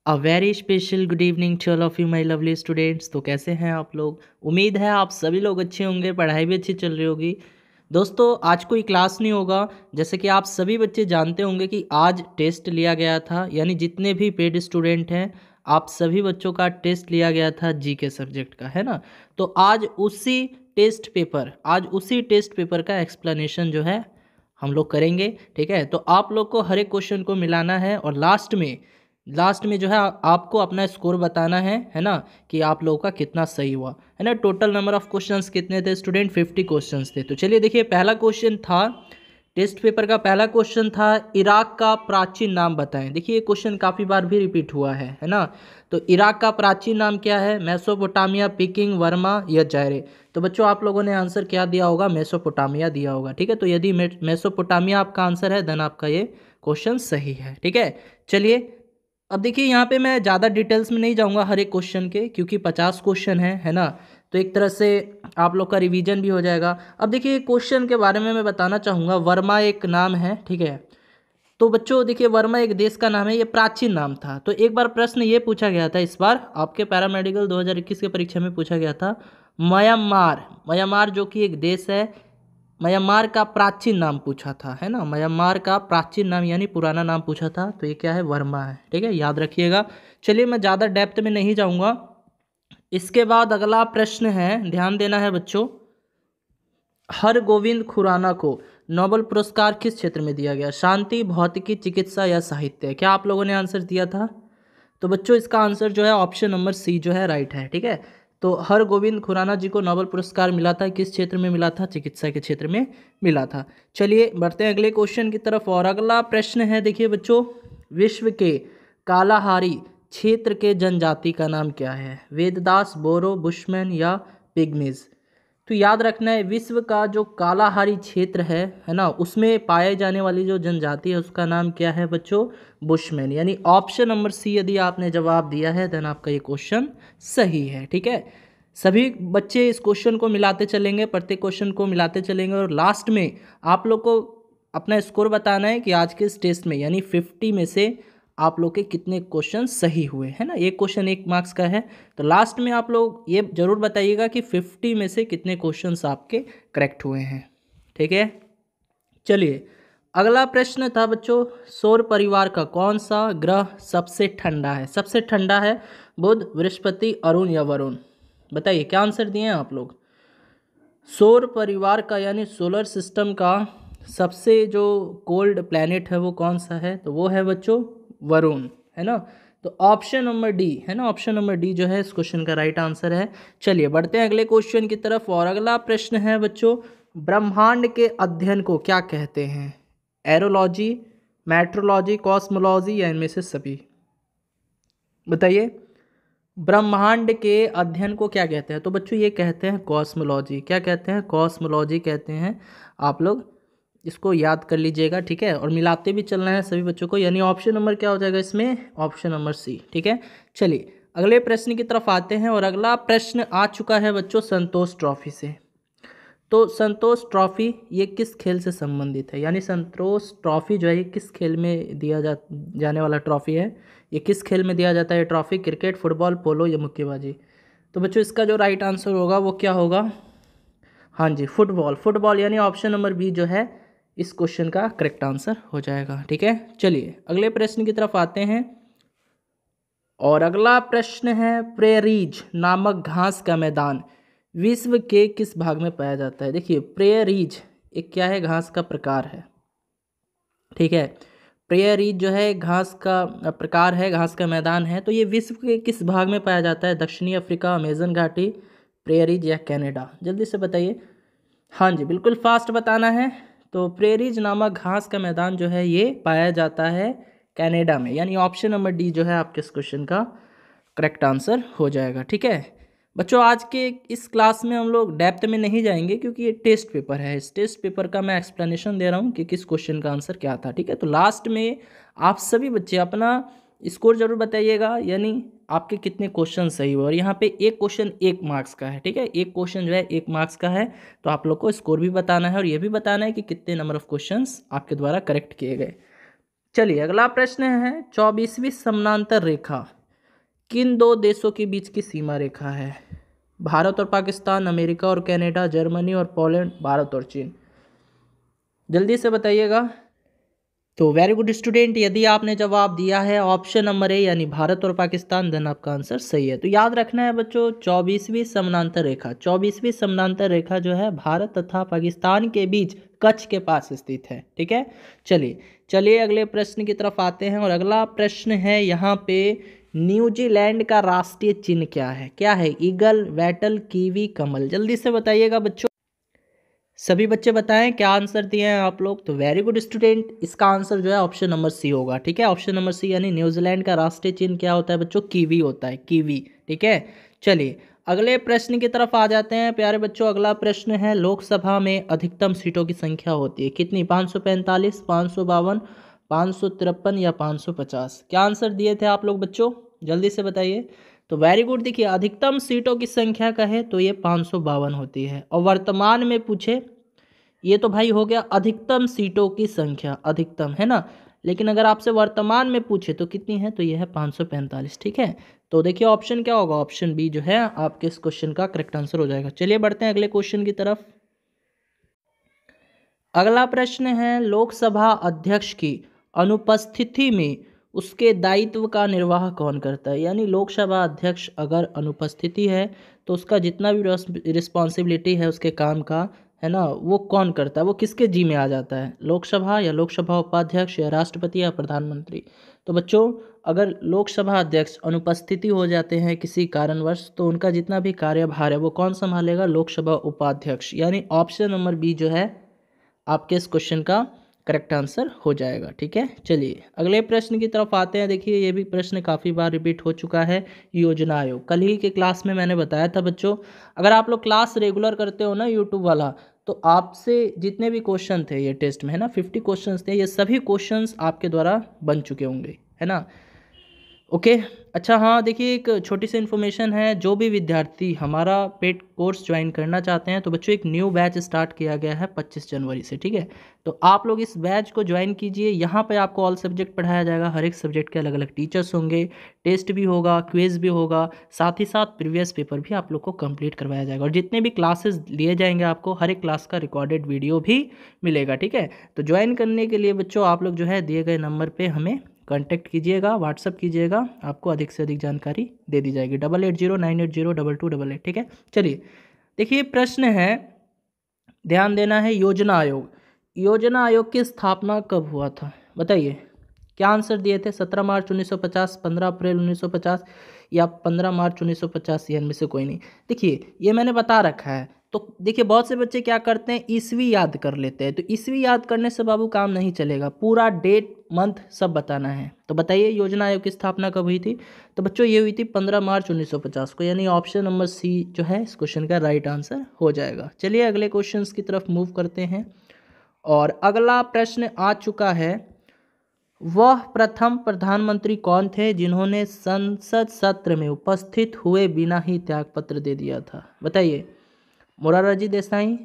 A very special good evening to all of you my lovely students. तो कैसे हैं आप लोग? उम्मीद है आप सभी लोग अच्छे होंगे, पढ़ाई भी अच्छी चल रही होगी। दोस्तों आज कोई क्लास नहीं होगा। जैसे कि आप सभी बच्चे जानते होंगे कि आज टेस्ट लिया गया था, यानी जितने भी पेड स्टूडेंट हैं आप सभी बच्चों का टेस्ट लिया गया था जीके सब्जेक्ट का, है ना। तो आज उसी टेस्ट पेपर का एक्सप्लेनेशन जो है हम लोग करेंगे, ठीक है। तो आप लोग को हर एक क्वेश्चन को मिलाना है और लास्ट में जो है आपको अपना स्कोर बताना है ना, कि आप लोगों का कितना सही हुआ, है ना। टोटल नंबर ऑफ क्वेश्चंस कितने थे स्टूडेंट? 50 क्वेश्चंस थे। तो चलिए देखिए, पहला क्वेश्चन था टेस्ट पेपर का, पहला क्वेश्चन था इराक का प्राचीन नाम बताएं। देखिए ये क्वेश्चन काफ़ी बार भी रिपीट हुआ है ना। तो इराक का प्राचीन नाम क्या है? मेसोपोटामिया, पिकिंग, वर्मा या जायरे। तो बच्चों आप लोगों ने आंसर क्या दिया होगा? मेसोपोटामिया दिया होगा, ठीक है। तो यदि मेसोपोटामिया आपका आंसर है देन आपका ये क्वेश्चन सही है, ठीक है। चलिए अब देखिए यहाँ पे मैं ज़्यादा डिटेल्स में नहीं जाऊँगा हर एक क्वेश्चन के, क्योंकि 50 क्वेश्चन है ना। तो एक तरह से आप लोग का रिवीजन भी हो जाएगा। अब देखिए क्वेश्चन के बारे में मैं बताना चाहूँगा। वर्मा एक नाम है, ठीक है। तो बच्चों देखिए वर्मा एक देश का नाम है, ये प्राचीन नाम था। तो एक बार प्रश्न ये पूछा गया था, इस बार आपके पैरामेडिकल 2021 के परीक्षा में पूछा गया था, म्यांमार जो कि एक देश है, म्यांमार का प्राचीन नाम पूछा था, है ना। म्यांमार का प्राचीन नाम यानी पुराना नाम पूछा था, तो ये क्या है? वर्मा है, ठीक है, याद रखिएगा। चलिए मैं ज़्यादा डेप्थ में नहीं जाऊँगा। इसके बाद अगला प्रश्न है, ध्यान देना है बच्चों। हरगोविंद खुराना को नोबेल पुरस्कार किस क्षेत्र में दिया गया? शांति, भौतिकी, चिकित्सा या साहित्य? क्या आप लोगों ने आंसर दिया था? तो बच्चों इसका आंसर जो है ऑप्शन नंबर सी जो है राइट है, ठीक है। तो हरगोविंद खुराना जी को नोबेल पुरस्कार मिला था, किस क्षेत्र में मिला था? चिकित्सा के क्षेत्र में मिला था। चलिए बढ़ते हैं अगले क्वेश्चन की तरफ। और अगला प्रश्न है, देखिए बच्चों, विश्व के कालाहारी क्षेत्र के जनजाति का नाम क्या है? वेददास, बोरो, बुशमैन या पिग्मीज? तो याद रखना है, विश्व का जो कालाहारी क्षेत्र है ना, उसमें पाए जाने वाली जो जनजाति है उसका नाम क्या है बच्चों? बुशमैन, यानी ऑप्शन नंबर सी यदि आपने जवाब दिया है देन आपका ये क्वेश्चन सही है, ठीक है। सभी बच्चे इस क्वेश्चन को मिलाते चलेंगे, प्रत्येक क्वेश्चन को मिलाते चलेंगे और लास्ट में आप लोग को अपना स्कोर बताना है कि आज के इस टेस्ट में यानी 50 में से आप लोग के कितने क्वेश्चन सही हुए, है ना। एक क्वेश्चन 1 मार्क्स का है। तो लास्ट में आप लोग ये जरूर बताइएगा कि 50 में से कितने क्वेश्चंस आपके करेक्ट हुए हैं, ठीक है। चलिए अगला प्रश्न था बच्चों, सौर परिवार का कौन सा ग्रह सबसे ठंडा है? सबसे ठंडा है बुध, बृहस्पति, अरुण या वरुण? बताइए क्या आंसर दिए हैं आप लोग। सौर परिवार का यानी सोलर सिस्टम का सबसे जो कोल्ड प्लैनेट है वो कौन सा है? तो वो है बच्चों वरुण, है ना। तो ऑप्शन नंबर डी है ना, ऑप्शन नंबर डी जो है इस क्वेश्चन का राइट आंसर है। चलिए बढ़ते हैं अगले क्वेश्चन की तरफ। और अगला प्रश्न है बच्चों, ब्रह्मांड के अध्ययन को क्या कहते हैं? एरोलॉजी, मेट्रोलॉजी, कॉस्मोलॉजी या इनमें से सभी? बताइए ब्रह्मांड के अध्ययन को क्या कहते हैं? तो बच्चों ये कहते हैं कॉस्मोलॉजी। क्या कहते हैं? कॉस्मोलॉजी कहते हैं। आप लोग इसको याद कर लीजिएगा, ठीक है। और मिलाते भी चलना है सभी बच्चों को, यानी ऑप्शन नंबर क्या हो जाएगा इसमें? ऑप्शन नंबर सी, ठीक है। चलिए अगले प्रश्न की तरफ आते हैं। और अगला प्रश्न आ चुका है बच्चों संतोष ट्रॉफी से। तो संतोष ट्रॉफी ये किस खेल से संबंधित है? यानी संतोष ट्रॉफी जो है ये किस खेल में दिया जाने वाला ट्रॉफी है? ये किस खेल में दिया जाता है ट्रॉफी? क्रिकेट, फुटबॉल, पोलो या मुक्केबाजी? तो बच्चों इसका जो राइट आंसर होगा वो क्या होगा? हाँ जी, फुटबॉल यानी ऑप्शन नंबर बी जो है इस क्वेश्चन का करेक्ट आंसर हो जाएगा, ठीक है। चलिए अगले प्रश्न की तरफ आते हैं। और अगला प्रश्न है, प्रेरीज नामक घास का मैदान विश्व के किस भाग में पाया जाता है? देखिए प्रेरीज एक क्या है? घास का प्रकार है, ठीक है। प्रेरीज जो है घास का प्रकार है, घास का मैदान है। तो ये विश्व के किस भाग में पाया जाता है? दक्षिणी अफ्रीका, अमेजन घाटी, प्रेरीज या कनाडा? जल्दी से बताइए। हाँ जी बिल्कुल फास्ट बताना है। तो प्रेरीज नामक घास का मैदान जो है ये पाया जाता है कनाडा में, यानी ऑप्शन नंबर डी जो है आपके इस क्वेश्चन का करेक्ट आंसर हो जाएगा, ठीक है। बच्चों आज के इस क्लास में हम लोग डेप्थ में नहीं जाएंगे, क्योंकि ये टेस्ट पेपर है। इस टेस्ट पेपर का मैं एक्सप्लेनेशन दे रहा हूँ कि किस क्वेश्चन का आंसर क्या था, ठीक है। तो लास्ट में आप सभी बच्चे अपना स्कोर जरूर बताइएगा, यानी आपके कितने क्वेश्चन सही हुए। और यहाँ पे एक क्वेश्चन 1 मार्क्स का है, ठीक है। एक क्वेश्चन जो है 1 मार्क्स का है। तो आप लोग को स्कोर भी बताना है और ये भी बताना है कि कितने नंबर ऑफ क्वेश्चंस आपके द्वारा करेक्ट किए गए। चलिए अगला प्रश्न है, 24वीं समानांतर रेखा किन दो देशों के बीच की सीमा रेखा है? भारत और पाकिस्तान, अमेरिका और कनाडा, जर्मनी और पोलैंड, भारत और चीन। जल्दी से बताइएगा। तो वेरी गुड स्टूडेंट, यदि आपने जवाब दिया है ऑप्शन नंबर ए यानी भारत और पाकिस्तान, देन आपका आंसर सही है। तो याद रखना है बच्चों, 24वीं समानांतर रेखा, 24वीं समानांतर रेखा जो है भारत तथा पाकिस्तान के बीच कच्छ के पास स्थित है। ठीक है, चलिए चलिए अगले प्रश्न की तरफ आते हैं। और अगला प्रश्न है यहाँ पे, न्यूजीलैंड का राष्ट्रीय चिन्ह क्या है? क्या है? ईगल, वैटल, कीवी, कमल। जल्दी से बताइएगा बच्चों, सभी बच्चे बताएं क्या आंसर दिए हैं आप लोग। तो वेरी गुड स्टूडेंट, इसका आंसर जो है ऑप्शन नंबर सी होगा। ठीक है, ऑप्शन नंबर सी यानी न्यूजीलैंड का राष्ट्रीय चिन्ह क्या होता है बच्चों? कीवी होता है, कीवी। ठीक है, चलिए अगले प्रश्न की तरफ आ जाते हैं प्यारे बच्चों। अगला प्रश्न है, लोकसभा में अधिकतम सीटों की संख्या होती है कितनी? 545, 552, 553 या 550? क्या आंसर दिए थे आप लोग बच्चों? जल्दी से बताइए। तो वेरी गुड, देखिए अधिकतम सीटों की संख्या कहे तो ये 552 होती है। और वर्तमान में पूछे, ये तो भाई हो गया अधिकतम सीटों की संख्या, अधिकतम है ना। लेकिन अगर आपसे वर्तमान में पूछे तो कितनी है, तो ये है 545। ठीक है, तो देखिए ऑप्शन क्या होगा? ऑप्शन बी जो है आपके इस क्वेश्चन का करेक्ट आंसर हो जाएगा। चलिए बढ़ते हैं अगले क्वेश्चन की तरफ। अगला प्रश्न है, लोकसभा अध्यक्ष की अनुपस्थिति में उसके दायित्व का निर्वाह कौन करता है? यानी लोकसभा अध्यक्ष अगर अनुपस्थिति है तो उसका जितना भी रिस्पॉन्सिबिलिटी है उसके काम का, है ना, वो कौन करता है? वो किसके जी में आ जाता है? लोकसभा या लोकसभा उपाध्यक्ष या राष्ट्रपति या प्रधानमंत्री? तो बच्चों, अगर लोकसभा अध्यक्ष अनुपस्थिति हो जाते हैं किसी कारणवश तो उनका जितना भी कार्यभार है वो कौन संभालेगा? लोकसभा उपाध्यक्ष। यानी ऑप्शन नंबर बी जो है आपके इस क्वेश्चन का करेक्ट आंसर हो जाएगा। ठीक है, चलिए अगले प्रश्न की तरफ आते हैं। देखिए ये भी प्रश्न काफ़ी बार रिपीट हो चुका है। योजना आयोग, कल ही के क्लास में मैंने बताया था बच्चों, अगर आप लोग क्लास रेगुलर करते हो ना यूट्यूब वाला, तो आपसे जितने भी क्वेश्चन थे ये टेस्ट में, है ना, 50 क्वेश्चन थे, ये सभी क्वेश्चन आपके द्वारा बन चुके होंगे, है ना। ओके, अच्छा हाँ, देखिए एक छोटी सी इन्फॉर्मेशन है, जो भी विद्यार्थी हमारा पेड कोर्स ज्वाइन करना चाहते हैं तो बच्चों एक न्यू बैच स्टार्ट किया गया है 25 जनवरी से। ठीक है, तो आप लोग इस बैच को ज्वाइन कीजिए। यहाँ पे आपको ऑल सब्जेक्ट पढ़ाया जाएगा, हर एक सब्जेक्ट के अलग अलग टीचर्स होंगे, टेस्ट भी होगा, क्विज भी होगा, साथ ही साथ प्रीवियस पेपर भी आप लोग को कंप्लीट करवाया जाएगा। और जितने भी क्लासेस लिए जाएंगे आपको हर एक क्लास का रिकॉर्डेड वीडियो भी मिलेगा। ठीक है, तो ज्वाइन करने के लिए बच्चों आप लोग जो है दिए गए नंबर पर हमें कांटेक्ट कीजिएगा, व्हाट्सअप कीजिएगा, आपको अधिक से अधिक जानकारी दे दी जाएगी। 8809802288। ठीक है, चलिए देखिए प्रश्न है, ध्यान देना है, योजना आयोग, योजना आयोग की स्थापना कब हुआ था? बताइए क्या आंसर दिए थे? 17 मार्च 1950, 15 अप्रैल 1950 या 15 मार्च 1950? इनमें से कोई नहीं। देखिए ये मैंने बता रखा है। तो देखिए बहुत से बच्चे क्या करते हैं, ईस्वी याद कर लेते हैं। तो ईस्वी याद करने से बाबू काम नहीं चलेगा, पूरा डेट मंथ सब बताना है। तो बताइए योजना आयोग की स्थापना कब हुई थी? तो बच्चों ये हुई थी 15 मार्च 1950 को। यानी ऑप्शन नंबर सी जो है इस क्वेश्चन का राइट आंसर हो जाएगा। चलिए अगले क्वेश्चन की तरफ मूव करते हैं। और अगला प्रश्न आ चुका है, वह प्रथम प्रधानमंत्री कौन थे जिन्होंने संसद सत्र में उपस्थित हुए बिना ही त्यागपत्र दे दिया था? बताइए, मोरारजी देसाई,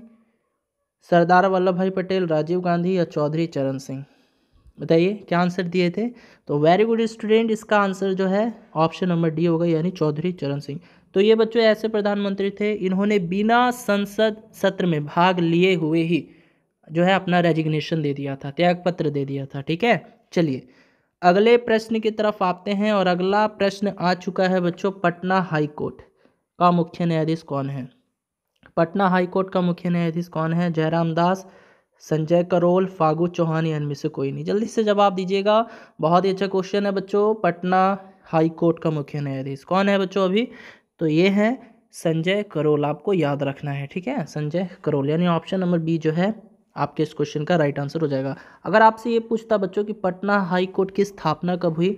सरदार वल्लभ भाई पटेल, राजीव गांधी या चौधरी चरण सिंह? बताइए क्या आंसर दिए थे? तो वेरी गुड स्टूडेंट, इसका आंसर जो है ऑप्शन नंबर डी होगा, यानी चौधरी चरण सिंह। तो ये बच्चों ऐसे प्रधानमंत्री थे इन्होंने बिना संसद सत्र में भाग लिए हुए ही जो है अपना रेजिग्नेशन दे दिया था, त्यागपत्र दे दिया था। ठीक है, चलिए अगले प्रश्न की तरफ आते हैं। और अगला प्रश्न आ चुका है बच्चों, पटना हाई कोर्ट का मुख्य न्यायाधीश कौन है? पटना हाई कोर्ट का मुख्य न्यायाधीश कौन है? जयराम दास, संजय करोल, फागू चौहान या इनमें से कोई नहीं? जल्दी से जवाब दीजिएगा। बहुत ही अच्छा क्वेश्चन है बच्चों। पटना हाई कोर्ट का मुख्य न्यायाधीश कौन है बच्चों अभी? तो ये है संजय करोल, आपको याद रखना है। ठीक है, संजय करोल, यानी ऑप्शन नंबर बी जो है आपके इस क्वेश्चन का राइट आंसर हो जाएगा। अगर आपसे ये पूछता बच्चों कि पटना हाई कोर्ट की स्थापना कब हुई,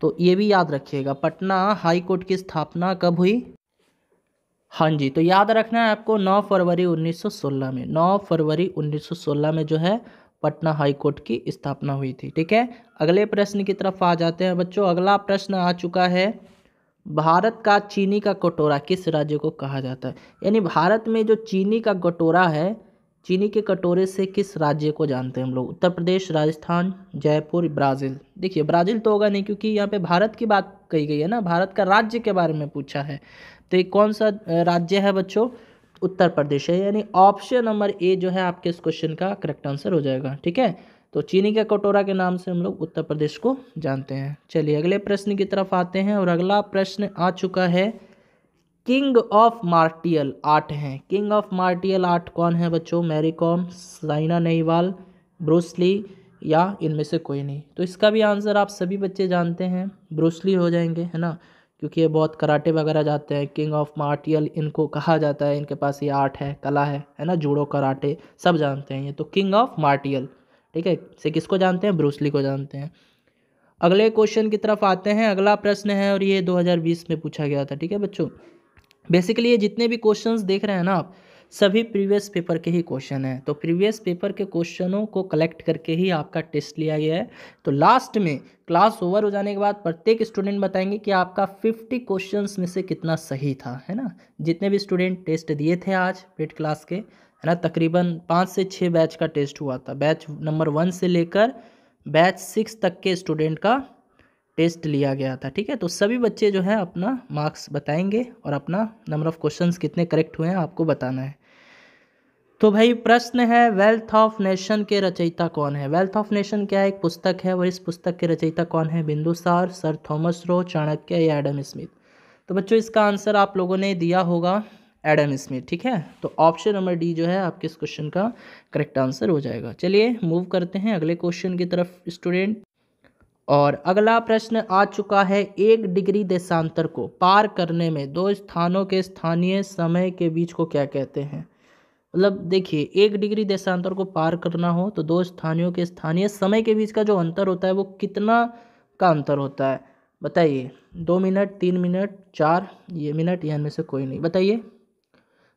तो ये भी याद रखिएगा, पटना हाई कोर्ट की स्थापना कब हुई? हाँ जी, तो याद रखना है आपको 9 फरवरी 1916 में, 9 फरवरी 1916 में जो है पटना हाई कोर्ट की स्थापना हुई थी। ठीक है, अगले प्रश्न की तरफ आ जाते हैं बच्चों। अगला प्रश्न आ चुका है, भारत का चीनी का कटोरा किस राज्य को कहा जाता है? यानी भारत में जो चीनी का कटोरा है, चीनी के कटोरे से किस राज्य को जानते हैं हम लोग? उत्तर प्रदेश, राजस्थान, जयपुर, ब्राज़ील। देखिए ब्राज़ील तो होगा नहीं क्योंकि यहाँ पे भारत की बात कही गई है ना, भारत का राज्य के बारे में पूछा है। तो ये कौन सा राज्य है बच्चों? उत्तर प्रदेश है, यानी ऑप्शन नंबर ए जो है आपके इस क्वेश्चन का करेक्ट आंसर हो जाएगा। ठीक है, तो चीनी का कटोरा के नाम से हम लोग उत्तर प्रदेश को जानते हैं। चलिए अगले प्रश्न की तरफ आते हैं और अगला प्रश्न आ चुका है, किंग ऑफ मार्टियल आर्ट हैं। किंग ऑफ मार्टियल आर्ट कौन है बच्चों? मैरी कॉम, साइना नेहवाल, ब्रूस ली या इनमें से कोई नहीं? तो इसका भी आंसर आप सभी बच्चे जानते हैं, ब्रूस ली हो जाएंगे, है ना, क्योंकि ये बहुत कराटे वगैरह जाते हैं। किंग ऑफ मार्टियल इनको कहा जाता है, इनके पास ये आर्ट है, कला है ना, जूडो कराटे सब जानते हैं ये। तो किंग ऑफ मार्टियल, ठीक है, से किसको जानते हैं? ब्रूस ली को जानते हैं। अगले क्वेश्चन की तरफ आते हैं। अगला प्रश्न है और ये 2020 में पूछा गया था। ठीक है बच्चों, बेसिकली ये जितने भी क्वेश्चंस देख रहे हैं ना आप, सभी प्रीवियस पेपर के ही क्वेश्चन हैं। तो प्रीवियस पेपर के क्वेश्चनों को कलेक्ट करके ही आपका टेस्ट लिया गया है। तो लास्ट में क्लास ओवर हो जाने के बाद प्रत्येक स्टूडेंट बताएंगे कि आपका 50 क्वेश्चंस में से कितना सही था, है ना। जितने भी स्टूडेंट टेस्ट दिए थे आज पेड क्लास के, है ना, तकरीबन 5 से 6 बैच का टेस्ट हुआ था। बैच नंबर 1 से लेकर बैच 6 तक के स्टूडेंट का टेस्ट लिया गया था। ठीक है, तो सभी बच्चे जो है अपना मार्क्स बताएंगे और अपना नंबर ऑफ क्वेश्चंस कितने करेक्ट हुए हैं आपको बताना है। तो भाई प्रश्न है, वेल्थ ऑफ नेशन के रचयिता कौन है? वेल्थ ऑफ नेशन क्या है? एक पुस्तक है, और इस पुस्तक के रचयिता कौन है? Bindusara, sir Thomas Roe, Chanakya या एडम स्मिथ? तो बच्चों इसका आंसर आप लोगों ने दिया होगा एडम स्मिथ। ठीक है, तो ऑप्शन नंबर डी जो है आपके इस क्वेश्चन का करेक्ट आंसर हो जाएगा। चलिए मूव करते हैं अगले क्वेश्चन की तरफ स्टूडेंट। और अगला प्रश्न आ चुका है, 1 डिग्री देशांतर को पार करने में 2 स्थानों के स्थानीय समय के बीच को क्या कहते हैं? मतलब देखिए 1 डिग्री देशांतर को पार करना हो तो 2 स्थानियों के स्थानीय समय के बीच का जो अंतर होता है वो कितना का अंतर होता है? बताइए, 2 मिनट, 3 मिनट, 4 ये मिनट, या इनमें से कोई नहीं? बताइए,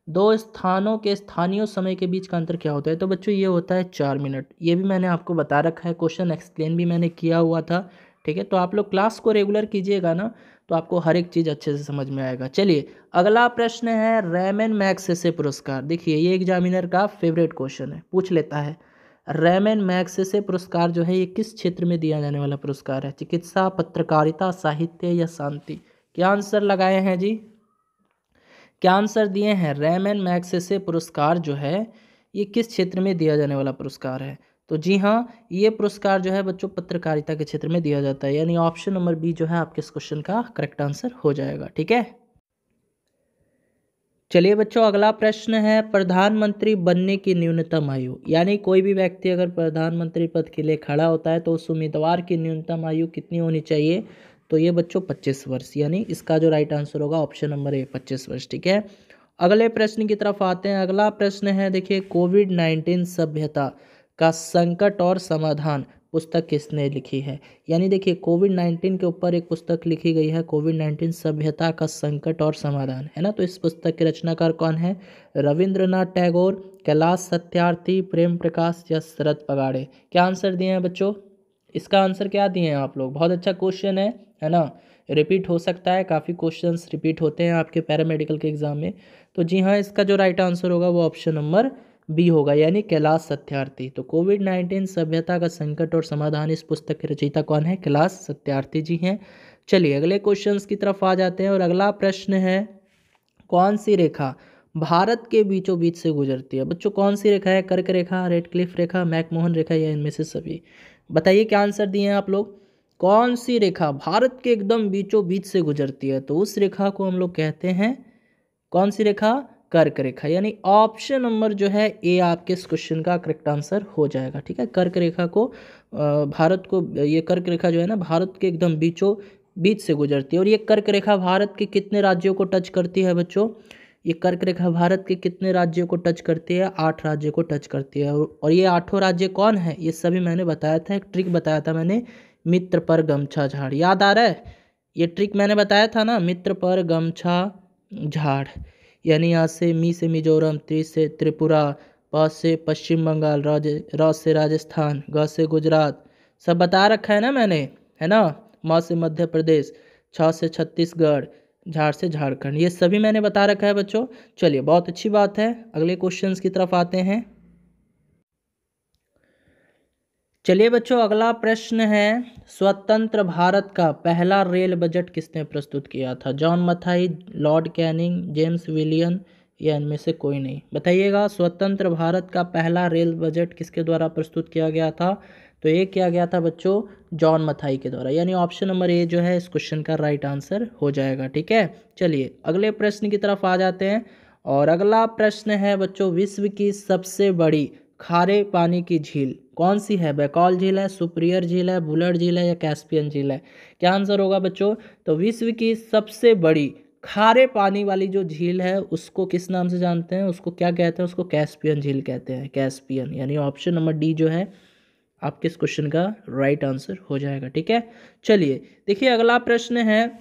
2 स्थानों के स्थानीय समय के बीच का अंतर क्या होता है? तो बच्चों ये होता है 4 मिनट। ये भी मैंने आपको बता रखा है, क्वेश्चन एक्सप्लेन भी मैंने किया हुआ था। ठीक है, तो आप लोग क्लास को रेगुलर कीजिएगा ना, तो आपको हर एक चीज़ अच्छे से समझ में आएगा। चलिए अगला प्रश्न है, रैमन मैग्सेसे पुरस्कार। देखिए ये एग्जामिनर का फेवरेट क्वेश्चन है, पूछ लेता है। रैमन मैग्सेसे पुरस्कार जो है ये किस क्षेत्र में दिया जाने वाला पुरस्कार है? चिकित्सा, पत्रकारिता, साहित्य या शांति? क्या आंसर लगाए हैं जी? क्या आंसर दिए हैं? रैमन मैग्सेसे पुरस्कार जो है ये किस क्षेत्र में दिया जाने वाला पुरस्कार है? तो जी हाँ, ये पुरस्कार जो है बच्चों पत्रकारिता के क्षेत्र में दिया जाता है, यानी ऑप्शन नंबर बी जो है आपके इस क्वेश्चन का करेक्ट आंसर हो जाएगा। ठीक है, चलिए बच्चों अगला प्रश्न है, प्रधानमंत्री बनने की न्यूनतम आयु, यानी कोई भी व्यक्ति अगर प्रधानमंत्री पद के लिए खड़ा होता है तो उस उम्मीदवार की न्यूनतम आयु कितनी होनी चाहिए? तो ये बच्चों 25 वर्ष, यानी इसका जो राइट आंसर होगा ऑप्शन नंबर ए 25 वर्ष। ठीक है, अगले प्रश्न की तरफ आते हैं। अगला प्रश्न है, देखिए कोविड-19 सभ्यता का संकट और समाधान पुस्तक किसने लिखी है? यानी देखिए कोविड-19 के ऊपर एक पुस्तक लिखी गई है, कोविड-19 सभ्यता का संकट और समाधान, है ना। तो इस पुस्तक के रचनाकार कौन है? रविंद्रनाथ टैगोर, कैलाश सत्यार्थी, प्रेम प्रकाश या शरद पगाड़े? क्या आंसर दिए हैं बच्चों? इसका आंसर क्या दिए हैं आप लोग? बहुत अच्छा क्वेश्चन है ना, रिपीट हो सकता है, काफ़ी क्वेश्चंस रिपीट होते हैं आपके पैरामेडिकल के एग्जाम में। तो जी हाँ, इसका जो राइट आंसर होगा वो ऑप्शन नंबर बी होगा, यानी कैलाश सत्यार्थी। तो कोविड-19 सभ्यता का संकट और समाधान इस पुस्तक के रचयिता कौन है? कैलाश सत्यार्थी जी हैं। चलिए अगले क्वेश्चंस की तरफ आ जाते हैं और अगला प्रश्न है, कौन सी रेखा भारत के बीचों बीच से गुजरती है? बच्चों कौन सी रेखा है? कर्क रेखा, रेडक्लिफ रेखा, मैकमोहन रेखा या इनमें से सभी? बताइए क्या आंसर दिए हैं आप लोग? कौन सी रेखा भारत के एकदम बीचों बीच से गुजरती है? तो उस रेखा को हम लोग कहते हैं, कौन सी रेखा? कर्क रेखा, यानी ऑप्शन नंबर जो है ए आपके इस क्वेश्चन का करेक्ट आंसर हो जाएगा। ठीक है, कर्क रेखा को भारत को, ये कर्क रेखा जो है ना भारत के एकदम बीचों बीच से गुजरती है। और ये कर्क रेखा भारत के कितने राज्यों को टच करती है बच्चों? ये कर्क रेखा भारत के कितने राज्यों को टच करती है? 8 राज्यों को टच करती है। और ये 8 राज्य कौन है? ये सभी मैंने बताया था, एक ट्रिक बताया था मैंने, मित्र पर गमछा झाड़, याद आ रहा है? ये ट्रिक मैंने बताया था ना, मित्र पर गमछा झाड़, यानी यहाँ से मी से मिजोरम, त्रि से त्रिपुरा, प से पश्चिम बंगाल, र से राजस्थान, ग से गुजरात, सब बता रखा है ना मैंने, है ना। म से मध्य प्रदेश, छ से छत्तीसगढ़, झाड़ से झारखंड, ये सभी मैंने बता रखा है बच्चों। चलिए बहुत अच्छी बात है, अगले क्वेश्चंस की तरफ आते हैं। चलिए बच्चों, अगला प्रश्न है, स्वतंत्र भारत का पहला रेल बजट किसने प्रस्तुत किया था? John Mathai, Lord Canning, James William या इनमें से कोई नहीं? बताइएगा, स्वतंत्र भारत का पहला रेल बजट किसके द्वारा प्रस्तुत किया गया था? तो ये किया गया था बच्चों जॉन मथाई के द्वारा, यानी ऑप्शन नंबर ए जो है इस क्वेश्चन का राइट आंसर हो जाएगा। ठीक है, चलिए अगले प्रश्न की तरफ आ जाते हैं। और अगला प्रश्न है बच्चों, विश्व की सबसे बड़ी खारे पानी की झील कौन सी है? बैकॉल झील है, सुपीरियर झील है, बुलर झील है या कैस्पियन झील है? क्या आंसर होगा बच्चों? तो विश्व की सबसे बड़ी खारे पानी वाली जो झील है उसको किस नाम से जानते हैं? उसको क्या कहते हैं? उसको कैस्पियन झील कहते हैं, कैस्पियन। यानी ऑप्शन नंबर डी जो है आपके इस क्वेश्चन का राइट आंसर हो जाएगा। ठीक है, चलिए देखिए अगला प्रश्न है,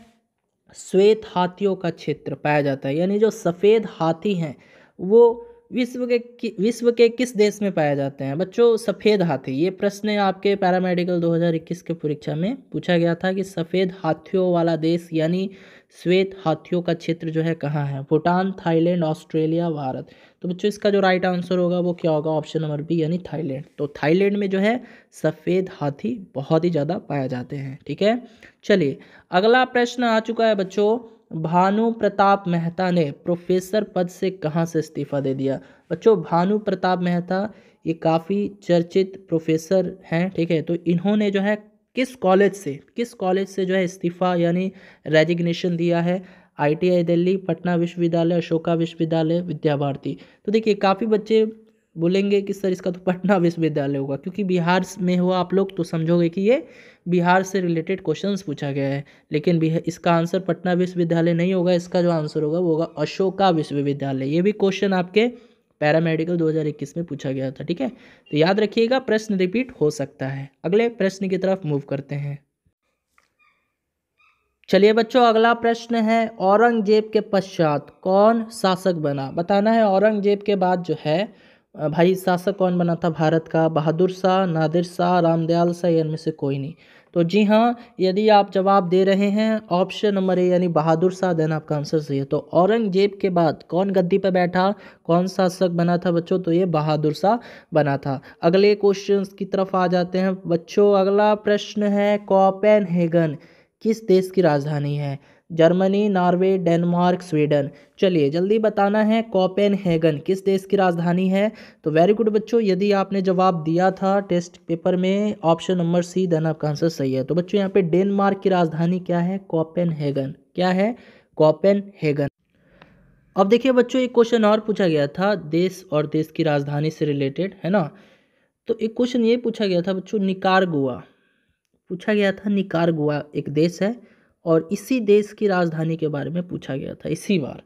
श्वेत हाथियों का क्षेत्र पाया जाता है, यानी जो सफ़ेद हाथी हैं वो विश्व के किस देश में पाए जाते हैं? बच्चों सफ़ेद हाथी, ये प्रश्न आपके पैरामेडिकल 2021 के परीक्षा में पूछा गया था कि सफ़ेद हाथियों वाला देश यानी श्वेत हाथियों का क्षेत्र जो है कहाँ है? Bhutan, Thailand, Australia, Bharat. तो बच्चों इसका जो राइट आंसर होगा वो क्या होगा? ऑप्शन नंबर बी यानी थाईलैंड। तो थाईलैंड में जो है सफ़ेद हाथी बहुत ही ज़्यादा पाए जाते हैं। ठीक है, चलिए अगला प्रश्न आ चुका है बच्चों, भानु प्रताप मेहता ने प्रोफेसर पद से कहाँ से इस्तीफा दे दिया? बच्चों भानु प्रताप मेहता ये काफ़ी चर्चित प्रोफेसर हैं। ठीक है, तो इन्होंने जो है किस कॉलेज से जो है इस्तीफा यानी रेजिग्नेशन दिया है? आईटीआई दिल्ली, पटना विश्वविद्यालय, अशोका विश्वविद्यालय, विद्या भारती। तो देखिए काफ़ी बच्चे बोलेंगे कि सर इसका तो पटना विश्वविद्यालय होगा, क्योंकि बिहार में हो आप लोग तो समझोगे कि ये बिहार से रिलेटेड क्वेश्चंस पूछा गया है। लेकिन इसका आंसर पटना विश्वविद्यालय नहीं होगा, इसका जो आंसर होगा वो होगा अशोका विश्वविद्यालय। ये भी क्वेश्चन आपके पैरामेडिकल 2021 में पूछा गया था। ठीक है, तो याद रखिएगा प्रश्न रिपीट हो सकता है। अगले प्रश्न की तरफ मूव करते हैं। चलिए बच्चों अगला प्रश्न है, औरंगजेब के पश्चात कौन शासक बना? बताना है औरंगजेब के बाद जो है भाई शासक कौन बना था भारत का? बहादुर शाह, नादिर शाह, रामदयाल शाह या इनमें से कोई नहीं? तो जी हाँ, यदि आप जवाब दे रहे हैं ऑप्शन नंबर ए यानी बहादुर शाह, देन आपका आंसर सही है। तो औरंगजेब के बाद कौन गद्दी पर बैठा, कौन शासक बना था बच्चों? तो ये बहादुर शाह बना था। अगले क्वेश्चन की तरफ आ जाते हैं बच्चों। अगला प्रश्न है, कोपेनहेगन किस देश की राजधानी है? Germany, Norway, Denmark, Sweden. चलिए जल्दी बताना है कोपेनहेगन किस देश की राजधानी है? तो वेरी गुड बच्चों, यदि आपने जवाब दिया था टेस्ट पेपर में ऑप्शन नंबर सी, देन आपका आंसर सही है। तो बच्चों यहाँ पे डेनमार्क की राजधानी क्या है? कोपेनहेगन। क्या है? कोपेनहेगन। अब देखिए बच्चों एक क्वेश्चन और पूछा गया था देश और देश की राजधानी से रिलेटेड, है ना? तो एक क्वेश्चन ये पूछा गया था बच्चों, निकारागुआ पूछा गया था। निकारागुआ एक देश है और इसी देश की राजधानी के बारे में पूछा गया था इसी बार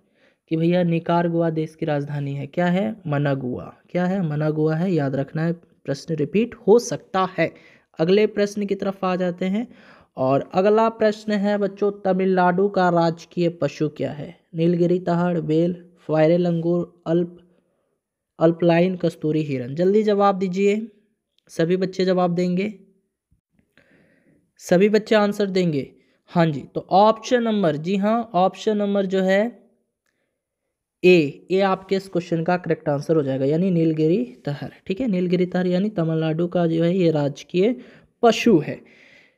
कि भैया निकारागुआ देश की राजधानी है क्या है? मनागुआ। क्या है? मनागुआ है, याद रखना है, प्रश्न रिपीट हो सकता है। अगले प्रश्न की तरफ आ जाते हैं। और अगला प्रश्न है बच्चों, तमिलनाडु का राजकीय पशु क्या है? नीलगिरी तहड़, बेल, फायरे लंगूर, अल्पलाइन, कस्तूरी हिरन। जल्दी जवाब दीजिए, सभी बच्चे जवाब देंगे, सभी बच्चे आंसर देंगे। हाँ जी, तो ऑप्शन नंबर, जी हाँ ऑप्शन नंबर जो है ए आपके इस क्वेश्चन का करेक्ट आंसर हो जाएगा, यानी नीलगिरी तहर। ठीक है, नीलगिरी तहर यानी तमिलनाडु का जो है ये राजकीय पशु है।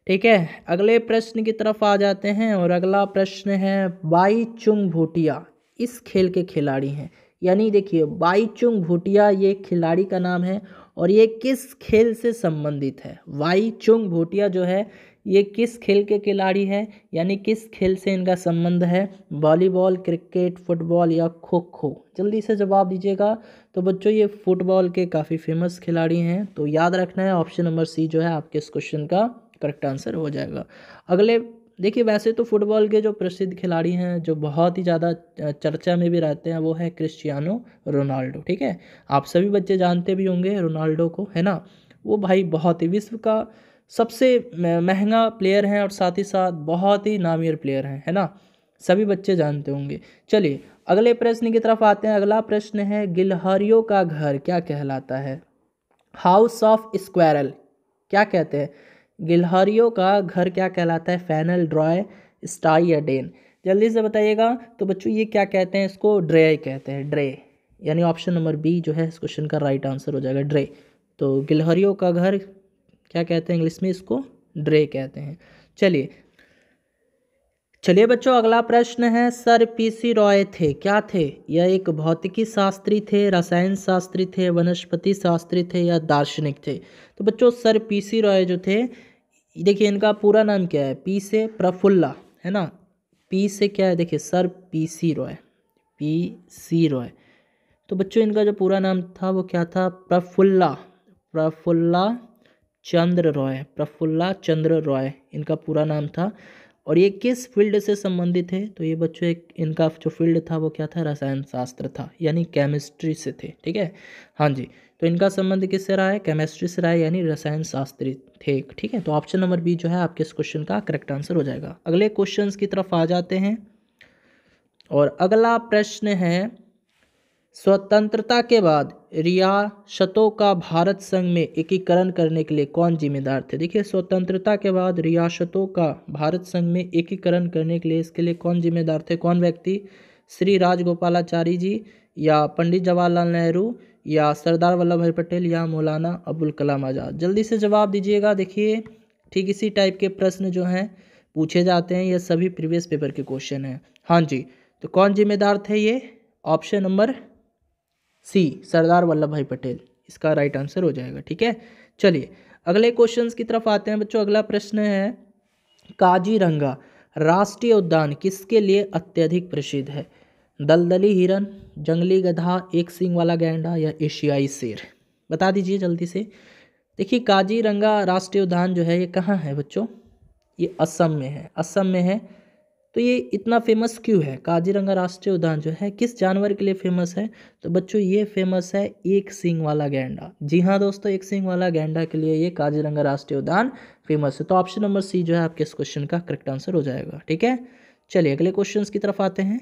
ठीक है, अगले प्रश्न की तरफ आ जाते हैं। और अगला प्रश्न है, बाईचुंग भूटिया इस खेल के खिलाड़ी हैं। यानी देखिए बाईचुंग भूटिया ये खिलाड़ी का नाम है और ये किस खेल से संबंधित है? बाईचुंग भूटिया जो है ये किस खेल के खिलाड़ी है, यानी किस खेल से इनका संबंध है? वॉलीबॉल, क्रिकेट, फुटबॉल या खो खो? जल्दी से जवाब दीजिएगा। तो बच्चों ये फुटबॉल के काफ़ी फेमस खिलाड़ी हैं, तो याद रखना है ऑप्शन नंबर सी जो है आपके इस क्वेश्चन का करेक्ट आंसर हो जाएगा। अगले देखिए वैसे तो फुटबॉल के जो प्रसिद्ध खिलाड़ी हैं जो बहुत ही ज़्यादा चर्चा में भी रहते हैं वो है क्रिस्टियानो रोनाल्डो। ठीक है, आप सभी बच्चे जानते भी होंगे रोनाल्डो को, है ना? वो भाई बहुत ही विश्व का सबसे महंगा प्लेयर हैं और साथ ही साथ बहुत ही नामियर प्लेयर हैं, है ना? सभी बच्चे जानते होंगे। चलिए अगले प्रश्न की तरफ आते हैं। अगला प्रश्न है, गिलहरियों का घर क्या कहलाता है? हाउस ऑफ स्क्वायरल क्या कहते हैं? गिलहरियों का घर क्या कहलाता है? फैनल, ड्रॉय, स्टाई या डेन? जल्दी से बताइएगा। तो बच्चों ये क्या कहते हैं? इसको ड्रे कहते हैं, ड्रे। यानी ऑप्शन नंबर बी जो है इस क्वेश्चन का राइट आंसर हो जाएगा, ड्रे। तो गिलहरियों का घर क्या कहते हैं इंग्लिश में इसको? ड्रे कहते हैं। चलिए बच्चों, अगला प्रश्न है, सर पीसी रॉय थे, क्या थे? यह एक भौतिकी शास्त्री थे, रसायन शास्त्री थे, वनस्पति शास्त्री थे या दार्शनिक थे? तो बच्चों सर पीसी रॉय जो थे, देखिए इनका पूरा नाम क्या है? पी से प्रफुल्ला, है ना, पी से क्या है, देखिए sir PC Roy, PC Roy. तो बच्चों इनका जो पूरा नाम था वो क्या था? प्रफुल्ला चंद्र रॉय, प्रफुल्ला चंद्र रॉय इनका पूरा नाम था। और ये किस फील्ड से संबंधित है? तो ये बच्चों एक इनका जो फील्ड था वो क्या था? रसायन शास्त्र था, यानी केमिस्ट्री से थे, ठीक है। हाँ जी, तो इनका संबंध किससे रहा है? केमिस्ट्री से रहा है, यानी रसायन शास्त्री थे, ठीक है। तो ऑप्शन नंबर बी जो है आपके इस क्वेश्चन का करेक्ट आंसर हो जाएगा। अगले क्वेश्चन की तरफ आ जाते हैं और अगला प्रश्न है, स्वतंत्रता के बाद रियासतों का भारत संघ में एकीकरण करने के लिए कौन जिम्मेदार थे? देखिए स्वतंत्रता के बाद रियासतों का भारत संघ में एकीकरण करने के लिए इसके लिए कौन जिम्मेदार थे? कौन व्यक्ति? श्री राजगोपालाचारी जी, या पंडित जवाहरलाल नेहरू, या सरदार वल्लभ भाई पटेल, या मौलाना अबुल कलाम आज़ाद? जल्दी से जवाब दीजिएगा। देखिए ठीक इसी टाइप के प्रश्न जो हैं पूछे जाते हैं, ये सभी प्रीवियस पेपर के क्वेश्चन हैं। हाँ जी, तो कौन जिम्मेदार थे? ये option number C, Sardar Vallabh भाई पटेल इसका राइट आंसर हो जाएगा, ठीक है। चलिए अगले क्वेश्चंस की तरफ आते हैं बच्चों। अगला प्रश्न है, काजीरंगा राष्ट्रीय उद्यान किसके लिए अत्यधिक प्रसिद्ध है? दलदली हिरन, जंगली गधा, एक सींग वाला गैंडा या एशियाई शेर? बता दीजिए जल्दी से। देखिए काजीरंगा राष्ट्रीय उद्यान जो है ये कहाँ है बच्चों? ये असम में है, असम में है। तो ये इतना फेमस क्यों है? काजीरंगा राष्ट्रीय उद्यान जो है किस जानवर के लिए फेमस है? तो बच्चों ये फेमस है एक सींग वाला गैंडा। जी हाँ दोस्तों, एक सींग वाला गैंडा के लिए ये काजीरंगा राष्ट्रीय उद्यान फेमस है। तो ऑप्शन नंबर सी जो है आपके इस क्वेश्चन का करेक्ट आंसर हो जाएगा, ठीक है। चलिए अगले क्वेश्चन की तरफ आते हैं।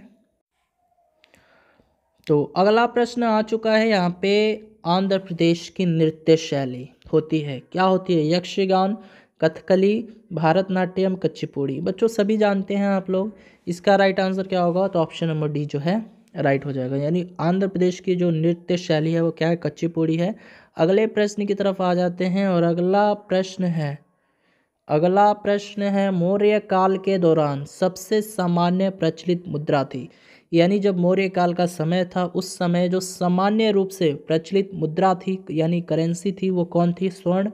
तो अगला प्रश्न आ चुका है यहाँ पे, आंध्र प्रदेश की नृत्य शैली होती है, क्या होती है? यक्षगान, कथकली, भारतनाट्यम, कुचिपुड़ी? बच्चों सभी जानते हैं आप लोग, इसका राइट आंसर क्या होगा? तो ऑप्शन नंबर डी जो है राइट हो जाएगा, यानी आंध्र प्रदेश की जो नृत्य शैली है वो क्या है? कुचिपुड़ी है। अगले प्रश्न की तरफ आ जाते हैं और अगला प्रश्न है, मौर्य काल के दौरान सबसे सामान्य प्रचलित मुद्रा थी, यानी जब मौर्य काल का समय था उस समय जो सामान्य रूप से प्रचलित मुद्रा थी यानी करेंसी थी वो कौन थी? स्वर्ण,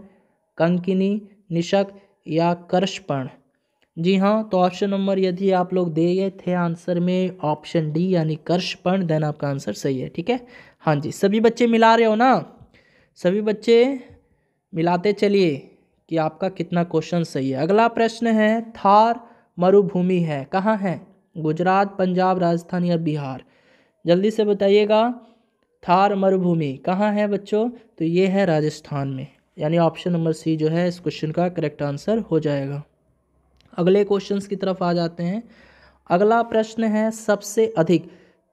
कंकिनी, निशक या कर्षपण? जी हाँ, तो ऑप्शन नंबर यदि आप लोग दे गए थे आंसर में ऑप्शन डी यानी कर्षपण, देन आपका आंसर सही है, ठीक है। हाँ जी, सभी बच्चे मिला रहे हो ना? सभी बच्चे मिलाते चलिए कि आपका कितना क्वेश्चन सही है। अगला प्रश्न है, थार मरुभूमि है कहाँ है? गुजरात, पंजाब, राजस्थान या बिहार? जल्दी से बताइएगा, थार मरुभूमि कहाँ है बच्चों? तो ये है राजस्थान में, यानी ऑप्शन नंबर सी जो है इस क्वेश्चन का करेक्ट आंसर हो जाएगा। अगले क्वेश्चंस की तरफ आ जाते हैं। अगला प्रश्न है, सबसे अधिक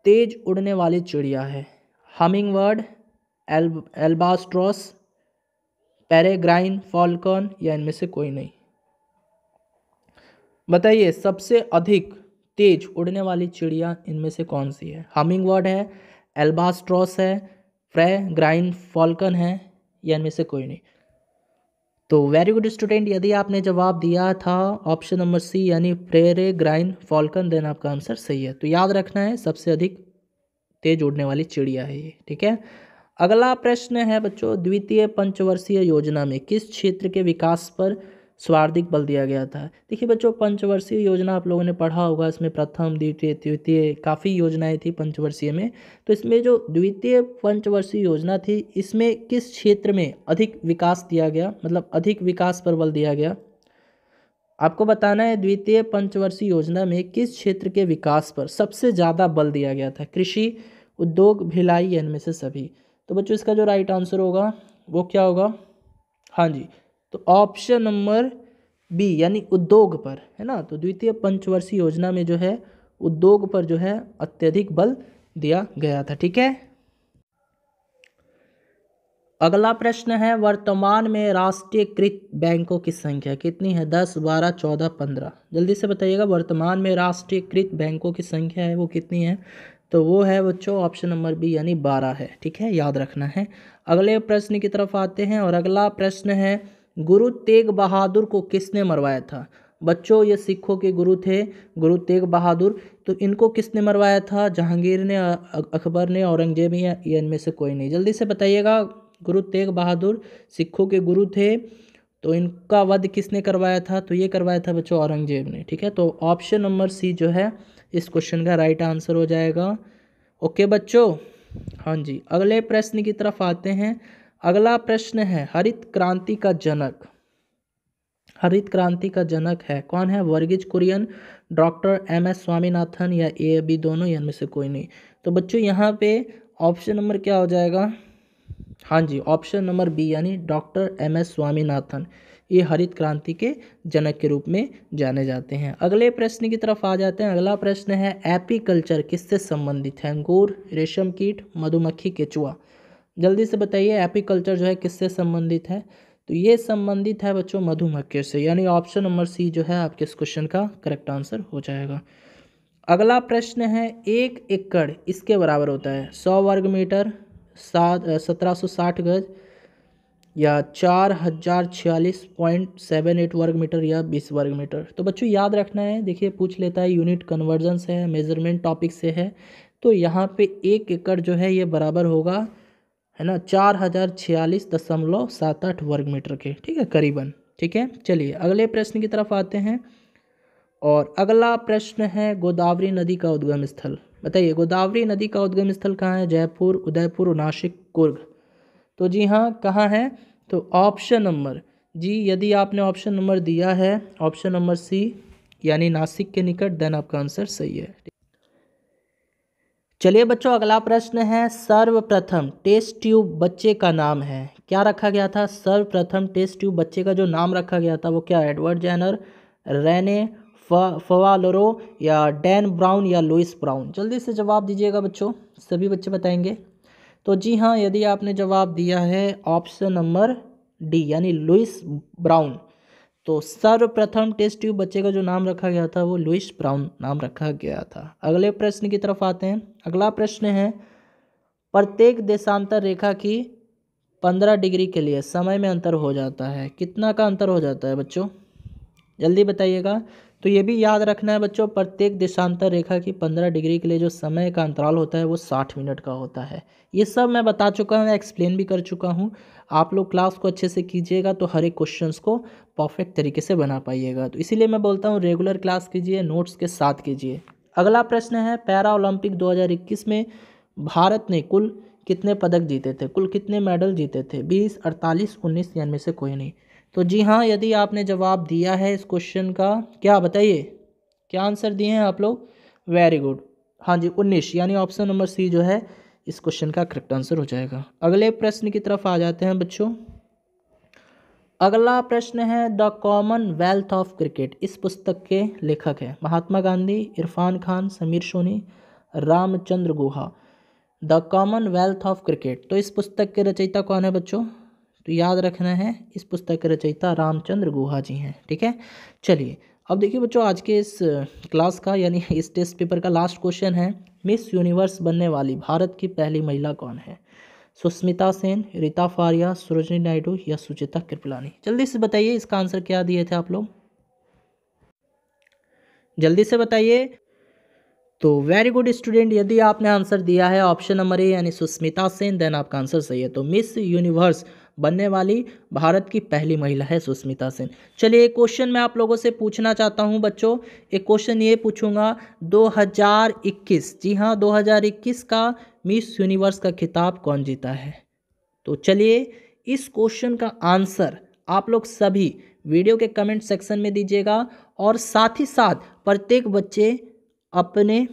तेज उड़ने वाली चिड़िया है? हमिंग बर्ड, एल्बास्ट्रॉस, पेरेग्राइन, फॉल्कन या इनमें से कोई नहीं? बताइए सबसे अधिक तेज उड़ने वाली चिड़िया इनमें से कौन सी है? हमिंग बर्ड है, एल्बास्ट्रॉस है, पेरेग्राइन, फॉल्कन है या इनमें से कोई नहीं? तो वेरी गुड स्टूडेंट, यदि आपने जवाब दिया था ऑप्शन नंबर सी यानी पेरेग्राइन फॉल्कन, देन आपका आंसर सही है। तो याद रखना है सबसे अधिक तेज उड़ने वाली चिड़िया है ये, ठीक है। अगला प्रश्न है बच्चों, द्वितीय पंचवर्षीय योजना में किस क्षेत्र के विकास पर सर्वाधिक बल दिया गया था? देखिए बच्चों पंचवर्षीय योजना आप लोगों ने पढ़ा होगा, इसमें प्रथम, द्वितीय, तृतीय काफ़ी योजनाएं थी पंचवर्षीय में। तो इसमें जो द्वितीय पंचवर्षीय योजना थी इसमें किस क्षेत्र में अधिक विकास दिया गया, मतलब अधिक विकास पर बल दिया गया? आपको बताना है द्वितीय पंचवर्षीय योजना में किस क्षेत्र के विकास पर सबसे ज़्यादा बल दिया गया था? कृषि, उद्योग, भिलाई या इनमें से सभी? तो बच्चों इसका जो राइट आंसर होगा वो क्या होगा? हाँ जी, तो ऑप्शन नंबर बी यानी उद्योग पर, है ना। तो द्वितीय पंचवर्षीय योजना में जो है उद्योग पर जो है अत्यधिक बल दिया गया था, ठीक है। अगला प्रश्न है, वर्तमान में राष्ट्रीयकृत बैंकों की संख्या कितनी है? 10, 12, 14, 15? जल्दी से बताइएगा, वर्तमान में राष्ट्रीयकृत बैंकों की संख्या है वो कितनी है? तो वो है बच्चों ऑप्शन नंबर बी यानी 12 है, ठीक है, याद रखना है। अगले प्रश्न की तरफ आते हैं और अगला प्रश्न है, गुरु तेग बहादुर को किसने मरवाया था? बच्चों ये सिखों के गुरु थे गुरु तेग बहादुर। तो इनको किसने मरवाया था? जहांगीर ने, अकबर ने, औरंगजेब या इनमें से कोई नहीं? जल्दी से बताइएगा। गुरु तेग बहादुर सिखों के गुरु थे, तो इनका वध किसने करवाया था? तो ये करवाया था बच्चों औरंगजेब ने। ठीक है, तो ऑप्शन नंबर सी जो है इस क्वेश्चन का राइट आंसर हो जाएगा। ओके बच्चों, हाँ जी, अगले प्रश्न की तरफ आते हैं। अगला प्रश्न है हरित क्रांति का जनक। हरित क्रांति का जनक है कौन है? Varghese Kurien, doctor M S. स्वामीनाथन या ए बी दोनों, या इनमें से कोई नहीं? तो बच्चों यहाँ पे ऑप्शन नंबर क्या हो जाएगा? हाँ जी, ऑप्शन नंबर बी यानी डॉक्टर एम.एस. स्वामीनाथन, ये हरित क्रांति के जनक के रूप में जाने जाते हैं। अगले प्रश्न की तरफ आ जाते हैं। अगला प्रश्न है एपीकल्चर किससे संबंधित है? अंगूर, रेशम कीट, मधुमक्खी, केचुआ। जल्दी से बताइए एपीकल्चर जो है किससे संबंधित है? तो ये संबंधित है बच्चों मधुमक्खी से, यानी ऑप्शन नंबर सी जो है आपके इस क्वेश्चन का करेक्ट आंसर हो जाएगा। अगला प्रश्न है 1 एकड़ इसके बराबर होता है 100 वर्ग मीटर, 1760 गज, या 4046.78 वर्ग मीटर, या 20 वर्ग मीटर। तो बच्चों याद रखना है, देखिए पूछ लेता है यूनिट कन्वर्जन से है, मेजरमेंट टॉपिक से है। तो यहाँ पे 1 एकड़ जो है ये बराबर होगा, है ना, 4046.78 वर्ग मीटर के। ठीक है, करीबन। ठीक है, चलिए अगले प्रश्न की तरफ आते हैं। और अगला प्रश्न है गोदावरी नदी का उद्गम स्थल। बताइए गोदावरी नदी का उद्गम स्थल कहाँ है? जयपुर, उदयपुर, नासिक, कुर्ग। तो जी हाँ, कहाँ है? तो ऑप्शन नंबर जी, यदि आपने ऑप्शन नंबर दिया है ऑप्शन नंबर सी यानी नासिक के निकट, देन आपका आंसर सही है। चलिए बच्चों अगला प्रश्न है सर्वप्रथम टेस्ट ट्यूब बच्चे का नाम है। क्या रखा गया था? सर्वप्रथम टेस्ट ट्यूब बच्चे का जो नाम रखा गया था वो क्या? एडवर्ड जेनर, रेने फवालोरो, या डैन ब्राउन, या लुइस ब्राउन। जल्दी से जवाब दीजिएगा बच्चों, सभी बच्चे बताएंगे। तो जी हाँ, यदि आपने जवाब दिया है ऑप्शन नंबर डी यानी लुइस ब्राउन, तो सर्वप्रथम टेस्ट ट्यूब बच्चे का जो नाम रखा गया था वो लुइस ब्राउन नाम रखा गया था। अगले प्रश्न की तरफ आते हैं। अगला प्रश्न है प्रत्येक देशांतर रेखा की 15 डिग्री के लिए समय में अंतर हो जाता है। कितना का अंतर हो जाता है बच्चों? जल्दी बताइएगा। तो ये भी याद रखना है बच्चों, प्रत्येक देशांतर रेखा की 15 डिग्री के लिए जो समय का अंतराल होता है वो 60 मिनट का होता है। ये सब मैं बता चुका हूँ, एक्सप्लेन भी कर चुका हूँ। आप लोग क्लास को अच्छे से कीजिएगा तो हर एक क्वेश्चंस को परफेक्ट तरीके से बना पाइएगा। तो इसीलिए मैं बोलता हूँ रेगुलर क्लास कीजिए, नोट्स के साथ कीजिए। अगला प्रश्न है पैरा ओलंपिक 2021 में भारत ने कुल कितने पदक जीते थे? कुल कितने मेडल जीते थे? 20, 48, 19, या इनमें से कोई नहीं? तो जी हाँ, यदि आपने जवाब दिया है इस क्वेश्चन का, क्या बताइए क्या आंसर दिए हैं आप लोग? वेरी गुड, हाँ जी 19, यानी ऑप्शन नंबर सी जो है इस क्वेश्चन का करेक्ट आंसर हो जाएगा। अगले प्रश्न की तरफ आ जाते हैं बच्चों। अगला प्रश्न है द कॉमनवेल्थ ऑफ क्रिकेट इस पुस्तक के लेखक हैं Mahatma Gandhi, Irfan Khan, Sameer Soni, Ramachandra Guha. The Commonwealth of cricket, तो इस पुस्तक के रचयिता कौन है बच्चों? तो याद रखना है इस पुस्तक के रचयिता रामचंद्र गुहा जी हैं। ठीक है, चलिए अब देखिए बच्चों आज के इस क्लास का यानी इस टेस्ट पेपर का लास्ट क्वेश्चन है मिस यूनिवर्स बनने वाली भारत की पहली महिला कौन है? सुष्मिता सेन, रीता फारिया, सरोजिनी नायडू, या सुचिता कृपलानी। जल्दी से बताइए इसका आंसर क्या दिए थे आप लोग, जल्दी से बताइए। तो वेरी गुड स्टूडेंट, यदि आपने आंसर दिया है ऑप्शन नंबर ए यानी सुष्मिता सेन, देन आपका आंसर सही है। तो मिस यूनिवर्स बनने वाली भारत की पहली महिला है सुष्मिता सेन। चलिए एक क्वेश्चन मैं आप लोगों से पूछना चाहता हूं बच्चों। एक क्वेश्चन ये पूछूंगा 2021, जी हाँ 2021 का मिस यूनिवर्स का खिताब कौन जीता है? तो चलिए इस क्वेश्चन का आंसर आप लोग सभी वीडियो के कमेंट सेक्शन में दीजिएगा, और साथ ही साथ प्रत्येक बच्चे अपने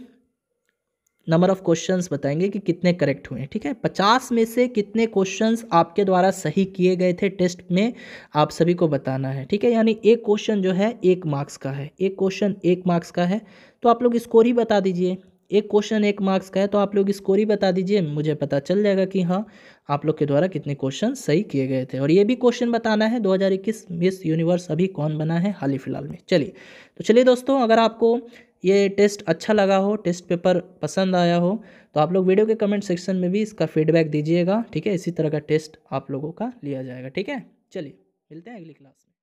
नंबर ऑफ क्वेश्चंस बताएंगे कि कितने करेक्ट हुए हैं। ठीक है, 50 में से कितने क्वेश्चंस आपके द्वारा सही किए गए थे टेस्ट में, आप सभी को बताना है। ठीक है, यानी एक क्वेश्चन जो है 1 मार्क्स का है, एक क्वेश्चन 1 मार्क्स का है, तो आप लोग स्कोर ही बता दीजिए। एक क्वेश्चन 1 मार्क्स का है तो आप लोग स्कोर ही बता दीजिए, मुझे पता चल जाएगा कि हाँ आप लोग के द्वारा कितने क्वेश्चन सही किए गए थे। और ये भी क्वेश्चन बताना है 2021 मिस यूनिवर्स अभी कौन बना है हाल ही फिलहाल में। चलिए तो चलिए दोस्तों, अगर आपको ये टेस्ट अच्छा लगा हो, टेस्ट पेपर पसंद आया हो, तो आप लोग वीडियो के कमेंट सेक्शन में भी इसका फीडबैक दीजिएगा। ठीक है, इसी तरह का टेस्ट आप लोगों का लिया जाएगा। ठीक है, चलिए। मिलते हैं अगली क्लास में।